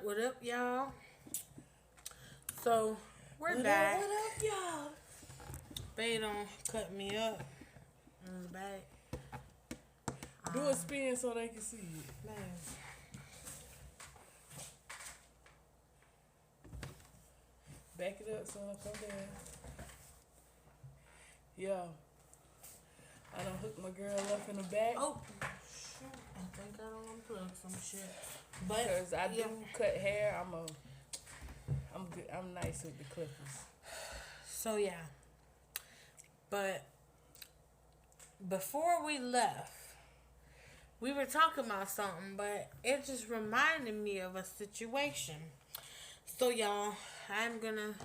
What up, y'all? So, we're What back. up, what up, y'all? They don't cut me up in the back. Do a spin so they can see it. Man. Back it up so I come down. Yeah. I done hooked my girl up in the back. Oh, shit. I think I don't unplug some shit. But, Because I yeah. do cut hair. I'm good. I'm nice with the clippers. So, yeah. But, before we left, we were talking about something, but it just reminded me of a situation. So, y'all, I'm gonna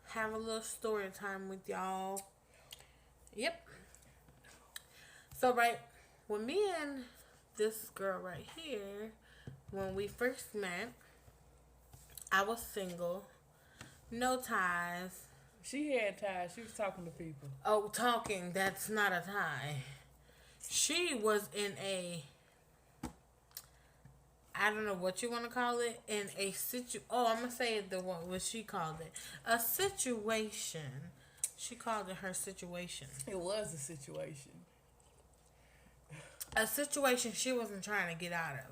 have a little story time with y'all. Yep. So, right, when me and this girl right here, when we first met, I was single, no ties. She had ties. She was talking to people. Oh, talking, that's not a tie. She was in a, I don't know what you want to call it, in a I'm going to say it the one, what she called it. A situation. She called it her situation. It was a situation. A situation she wasn't trying to get out of.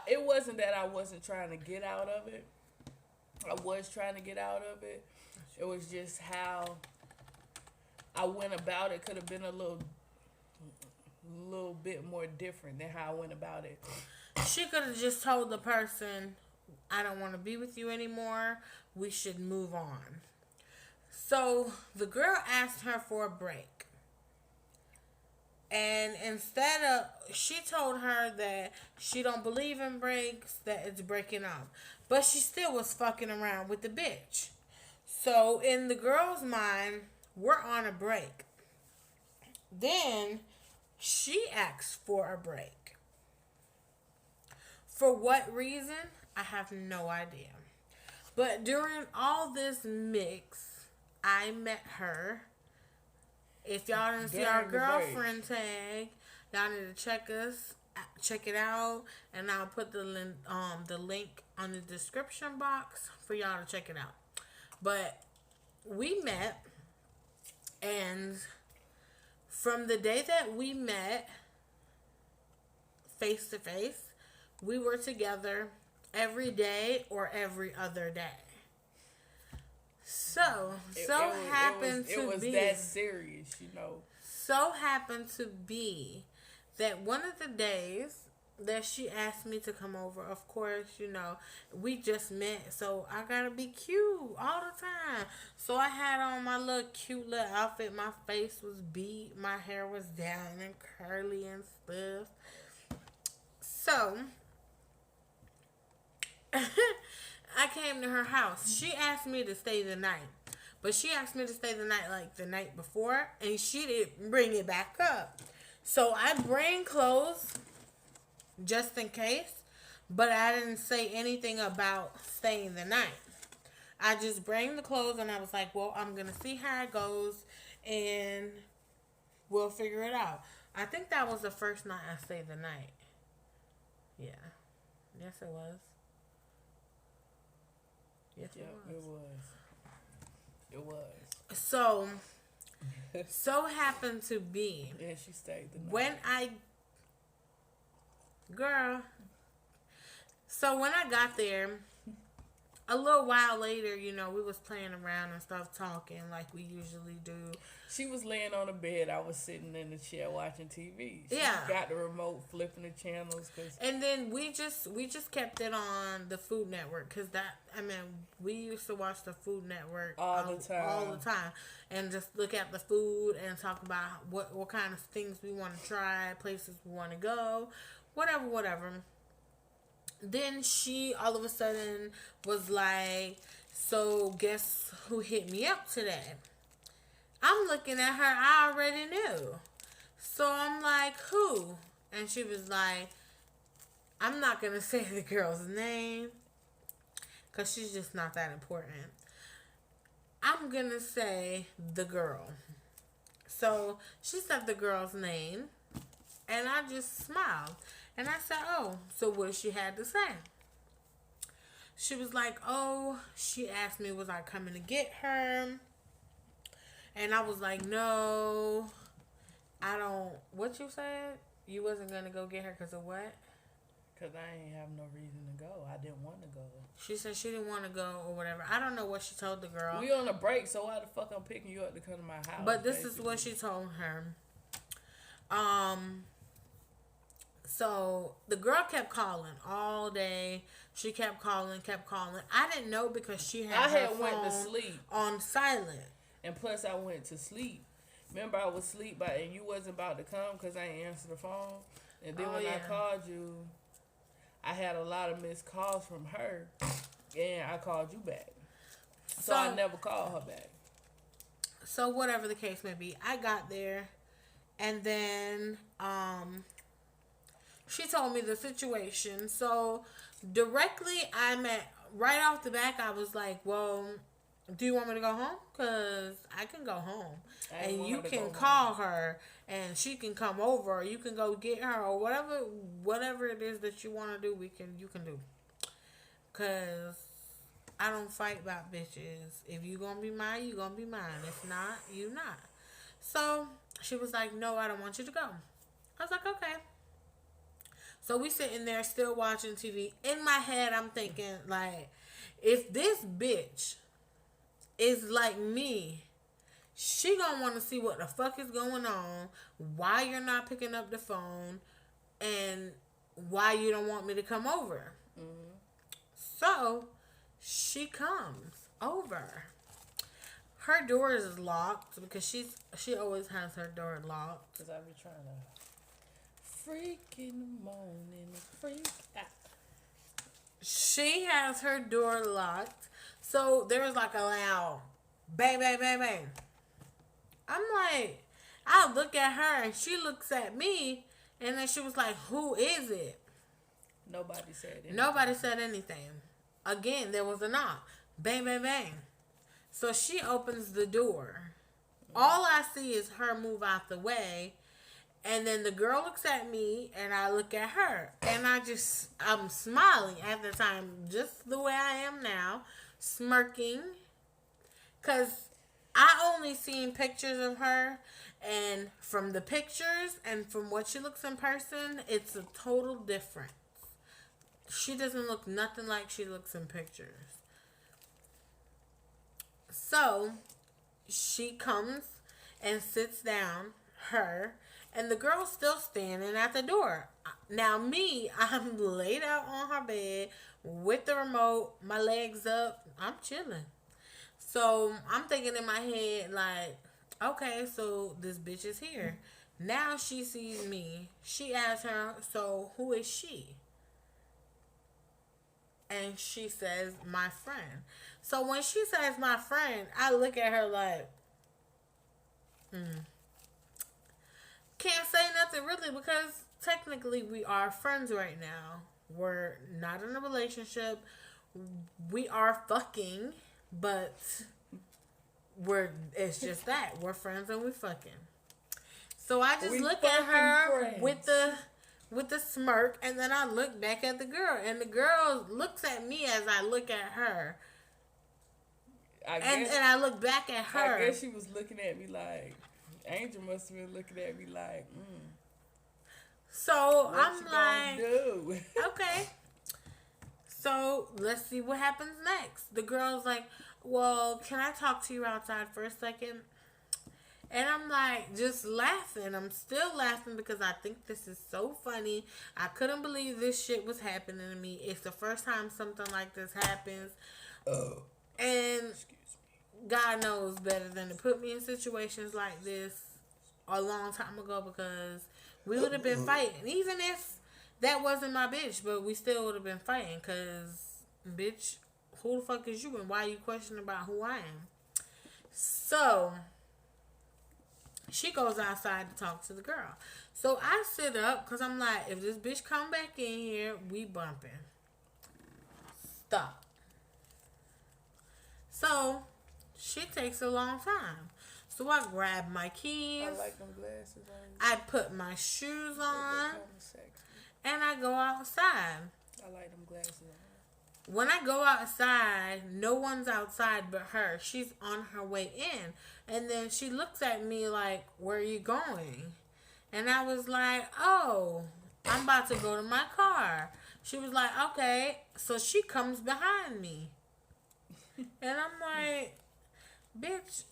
It wasn't that I wasn't trying to get out of it. I was trying to get out of it. It was just how I went about it could have been a little bit more different than how I went about it. She could have just told the person, I don't want to be with you anymore. We should move on. So the girl asked her for a break. And she told her that she don't believe in breaks, that it's breaking up. But she still was fucking around with the bitch. So in the girl's mind, we're on a break. Then she asks for a break. For what reason? I have no idea. But during all this mix, I met her. If y'all didn't see our girlfriend tag, y'all need to check it out, and I'll put the link on the description box for y'all to check it out. But we met, and from the day that we met, face to face, we were together every day or every other day. So happened to be. It was that serious, you know. So happened to be that one of the days that she asked me to come over, of course, you know, we just met, so I gotta be cute all the time. So I had on my little cute little outfit. My face was beat. My hair was down and curly and stuff. So I came to her house. She asked me to stay the night. But she asked me to stay the night like the night before. And she didn't bring it back up. So I bring clothes just in case. But I didn't say anything about staying the night. I just bring the clothes and I was like, well, I'm going to see how it goes. And we'll figure it out. I think that was the first night I stayed the night. Yeah. Yes, it was. Yes, yeah, it was. It was. So happened to be. Yeah, she stayed the night. So when I got there, a little while later, you know, we was playing around and stuff, talking like we usually do. She was laying on the bed. I was sitting in the chair watching TV. She Yeah. got the remote, flipping the channels. And then we just kept it on the Food Network we used to watch the Food Network all the time, and just look at the food and talk about what kind of things we want to try, places we want to go, whatever. Then she all of a sudden was like, so guess who hit me up today? I'm looking at her, I already knew. So I'm like, who? And she was like, I'm not going to say the girl's name because she's just not that important. I'm going to say the girl. So she said the girl's name, and I just smiled. And I said, oh, so what she had to say? she was like, oh, she asked me, was I coming to get her? And I was like, no, I don't. What you said? You wasn't going to go get her because of what? Because I ain't have no reason to go. I didn't want to go. She said she didn't want to go or whatever. I don't know what she told the girl. We on a break, so why the fuck I'm picking you up to come to my house? But this is what she told her. So the girl kept calling all day. She kept calling. I didn't know because she had her phone went to sleep on silent. And plus I went to sleep. Remember I was asleep and you wasn't about to come because I ain't answered the phone. And then when I called you, I had a lot of missed calls from her. And I called you back. So I never called her back. So whatever the case may be, I got there. And then she told me the situation. So directly right off the back, I was like, well, do you want me to go home? Because I can go home. And you can call her and she can come over. Or you can go get her or whatever it is that you want to do, you can do. Because I don't fight about bitches. If you going to be mine, you going to be mine. If not, you not. So she was like, no, I don't want you to go. I was like, okay. So we sitting there still watching TV. In my head, I'm thinking, like, if this bitch is like me, she gonna want to see what the fuck is going on, why you're not picking up the phone, and why you don't want me to come over. Mm-hmm. So she comes over. Her door is locked because she always has her door locked. Because I be trying to freak in the morning, freak out. She has her door locked. So there was like a loud bang, bang, bang, bang. I'm like, I look at her and she looks at me and then she was like, who is it? Nobody said anything. Nobody said anything. Again, there was a knock. Bang, bang, bang. So she opens the door. All I see is her move out the way. And then the girl looks at me and I look at her. And I'm smiling at the time, just the way I am now. Smirking. Because I only seen pictures of her. And from the pictures and from what she looks in person, it's a total difference. She doesn't look nothing like she looks in pictures. So, she comes and sits down, her, and the girl's still standing at the door. Now, me, I'm laid out on her bed with the remote, my legs up, I'm chilling. So, I'm thinking in my head, like, okay, so this bitch is here. Now she sees me. She asks her, so who is she? And she says, my friend. So when she says my friend, I look at her like, can't say nothing really because technically we are friends right now. We're not in a relationship. We are fucking, but it's just that. We're friends and we fucking. So I just look at her friends. with the smirk, and then I look back at the girl, and the girl looks at me as I look at her. And I look back at her. I guess she was looking at me like, Angel must have been looking at me like, So I'm like, okay. So let's see what happens next. The girl's like, well, can I talk to you outside for a second? And I'm like, just laughing. I'm still laughing because I think this is so funny. I couldn't believe this shit was happening to me. It's the first time something like this happens. And God knows better than to put me in situations like this a long time ago because we would have been fighting. Even if that wasn't my bitch, but we still would have been fighting because, bitch, who the fuck is you and why are you questioning about who I am? So she goes outside to talk to the girl. So I sit up because I'm like, if this bitch come back in here, we bumping. Stop. So she takes a long time. So I grab my keys. I like them glasses on you. I put my shoes on. And I go outside. I like them glasses on. when I go outside, no one's outside but her. She's on her way in. And then she looks at me like, where are you going? And I was like, oh, I'm about to go to my car. She was like, okay. So she comes behind me. And I'm like, bitch,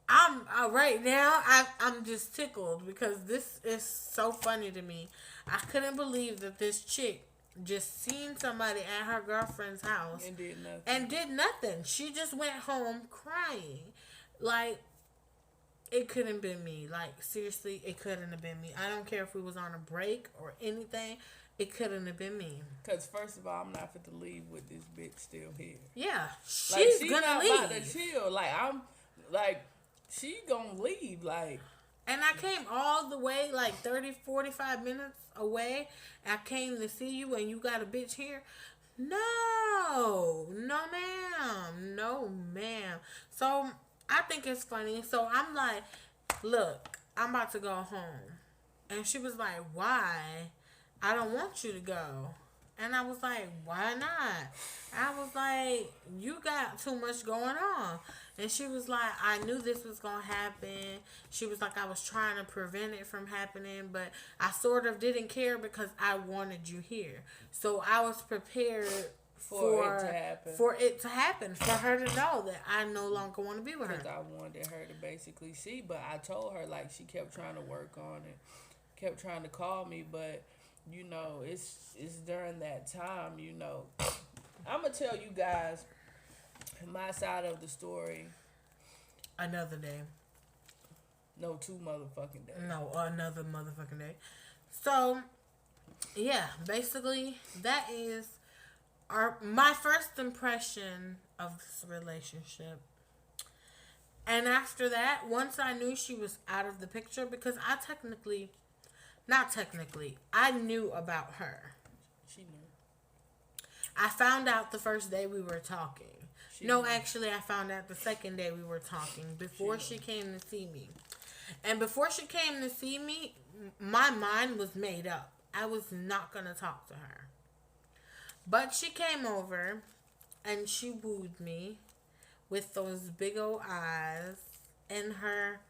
I'm right now. I'm just tickled because this is so funny to me. I couldn't believe that this chick just seen somebody at her girlfriend's house and did nothing. She just went home crying. Like, it couldn't been me. Like, seriously, it couldn't have been me. I don't care if we was on a break or anything. It couldn't have been me. Because first of all, I'm not fit to leave with this bitch still here. Yeah, she's like, gonna not leave. About to chill. Like, I'm like, she gonna leave. Like, and I came all the way, like 30, 45 minutes away. I came to see you, and you got a bitch here. No, ma'am. No, ma'am. So I think it's funny. So I'm like, look, I'm about to go home. And she was like, why? I don't want you to go. And I was like, why not? I was like, you got too much going on. And she was like, I knew this was going to happen. She was like, I was trying to prevent it from happening, but I sort of didn't care because I wanted you here. So I was prepared for it to happen, for her to know that I no longer want to be with her. Because I wanted her to basically see, but I told her, like, she kept trying to work on it, kept trying to call me, but, you know, it's during that time, you know. I'm going to tell you guys my side of the story. Another day. No, 2 motherfucking days. No, another motherfucking day. So, yeah, basically, that is my first impression of this relationship. And after that, once I knew she was out of the picture, because I knew about her. She knew. I found out the first day we were talking. Actually, I found out the second day we were talking, before she came to see me. And before she came to see me, my mind was made up. I was not going to talk to her. But she came over, and she wooed me with those big old eyes and her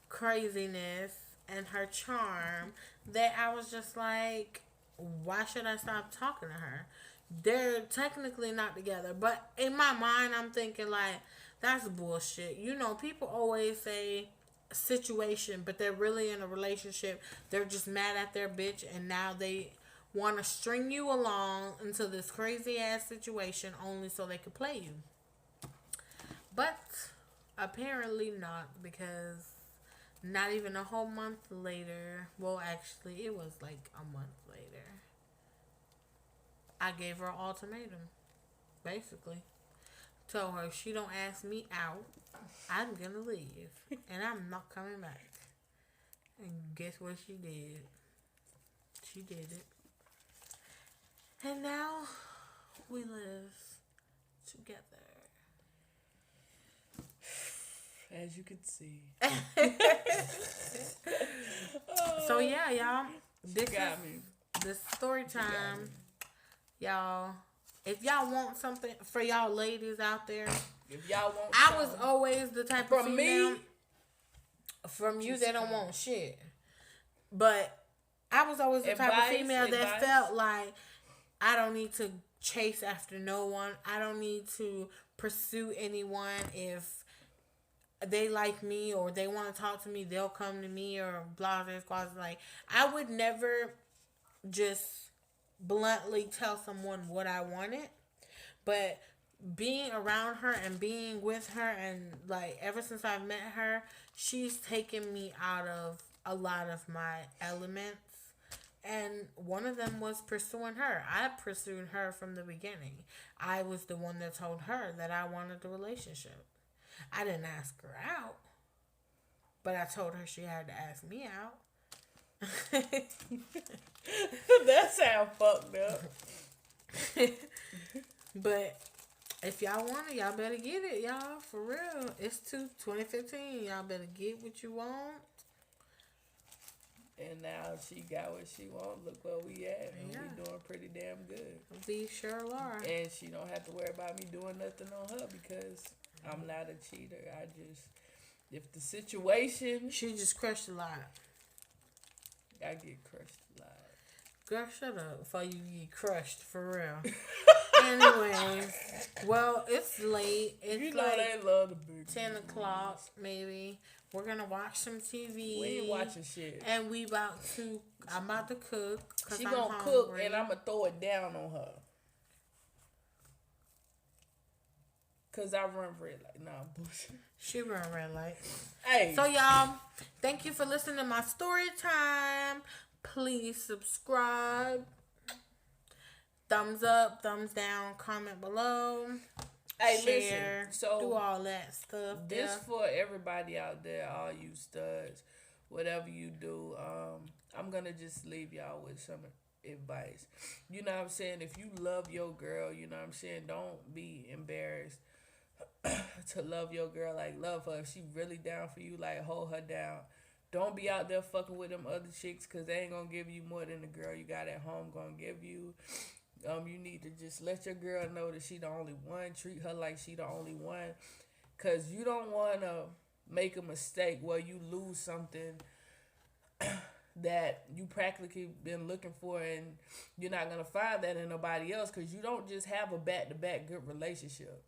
craziness and her charm, that I was just like, why should I stop talking to her? They're technically not together, but in my mind, I'm thinking, like, that's bullshit. You know, people always say situation, but they're really in a relationship. They're just mad at their bitch, and now they want to string you along into this crazy ass situation only so they could play you. But apparently not, because not even a whole month later, well, actually, it was like a month later, I gave her an ultimatum, basically. Told her, if she don't ask me out, I'm gonna leave, and I'm not coming back. And guess what she did? She did it. And now, we live together. As you can see. So yeah, y'all. This got me. This story time. Y'all, if y'all want something for y'all ladies out there, if y'all want, I was always the type of female. From you, they don't want shit. But I was always the type of female that felt like I don't need to chase after no one. I don't need to pursue anyone. If they like me or they want to talk to me, they'll come to me, or blah, blah, blah. Like, I would never just bluntly tell someone what I wanted, but being around her and being with her, and like ever since I've met her, she's taken me out of a lot of my elements, and one of them was pursuing her. I pursued her from the beginning. I was the one that told her that I wanted a relationship. I didn't ask her out, but I told her she had to ask me out. That sound fucked up. But if y'all want it, y'all better get it, y'all. For real. It's 2015. Y'all better get what you want. And now she got what she want. Look where we at. And we doing pretty damn good. We sure are. And she don't have to worry about me doing nothing on her because I'm not a cheater. If the situation... She just crushed a lot. I get crushed a lot. Girl, shut up before you get crushed, for real. Anyways, well, it's late. It's they love the big 10 o'clock, maybe. We're going to watch some TV. We ain't watching shit. And I'm about to cook. She going to cook, and I'm going to throw it down on her. Because I run red light. Nah, bullshit. She run red light. Hey. So, y'all, thank you for listening to my story time. Please subscribe. Thumbs up, thumbs down, comment below. Hey, share, listen. So do all that stuff. This for everybody out there, all you studs, whatever you do. I'm gonna just leave y'all with some advice. You know what I'm saying? If you love your girl, you know what I'm saying, don't be embarrassed to love your girl. Like, love her. If she really down for you, like, hold her down. Don't be out there fucking with them other chicks, because they ain't gonna give you more than the girl you got at home gonna give you. You need to just let your girl know that she the only one. Treat her like she the only one, because you don't want to make a mistake where you lose something that you practically been looking for, and you're not going to find that in nobody else, because you don't just have a back-to-back good relationship.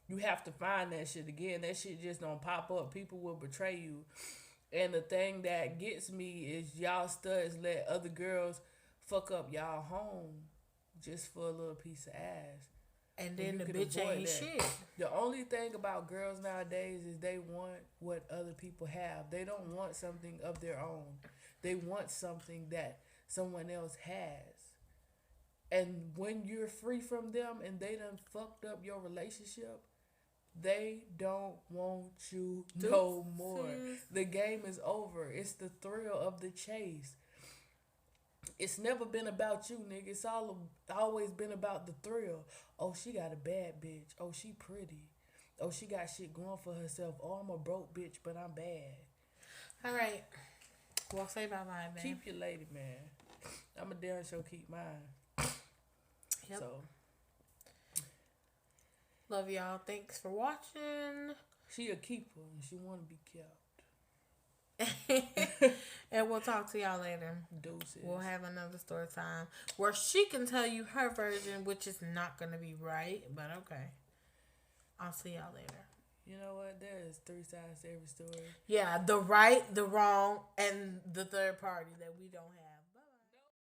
You have to find that shit again. That shit just don't pop up. People will betray you. And the thing that gets me is y'all studs let other girls fuck up y'all home just for a little piece of ass. And then the bitch ain't shit. The only thing about girls nowadays is they want what other people have. They don't want something of their own. They want something that someone else has. And when you're free from them and they done fucked up your relationship, they don't want you no more. The game is over. It's the thrill of the chase. It's never been about you, nigga. It's always been about the thrill. Oh, she got a bad bitch. Oh, she pretty. Oh, she got shit going for herself. Oh, I'm a broke bitch, but I'm bad. All right. Well, say bye-bye, man. Keep your lady, man. I'm a damn sure keep mine. Yep. So. Love y'all. Thanks for watching. She a keeper and she want to be kept. And we'll talk to y'all later. Deuces. We'll have another story time where she can tell you her version, which is not going to be right, but okay. I'll see y'all later. You know what? There's 3 sides to every story. Yeah, the right, the wrong, and the third party that we don't have.